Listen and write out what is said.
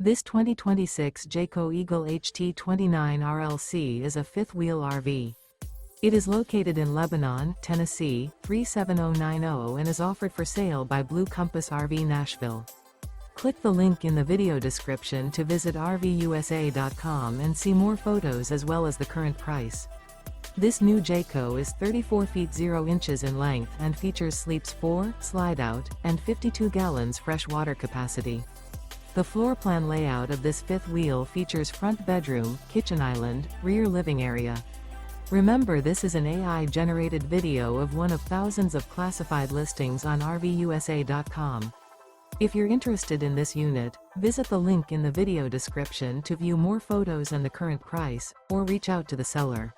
This 2026 Jayco Eagle HT 29 RLC is a fifth-wheel RV. It is located in Lebanon, Tennessee, 37090 and is offered for sale by Blue Compass RV Nashville. Click the link in the video description to visit RVUSA.com and see more photos as well as the current price. This new Jayco is 34 feet 0 inches in length and features sleeps 4, slide-out, and 52 gallons fresh water capacity. The floor plan layout of this fifth wheel features front bedroom, kitchen island, rear living area. Remember, this is an AI-generated video of one of thousands of classified listings on RVUSA.com. If you're interested in this unit, visit the link in the video description to view more photos and the current price, or reach out to the seller.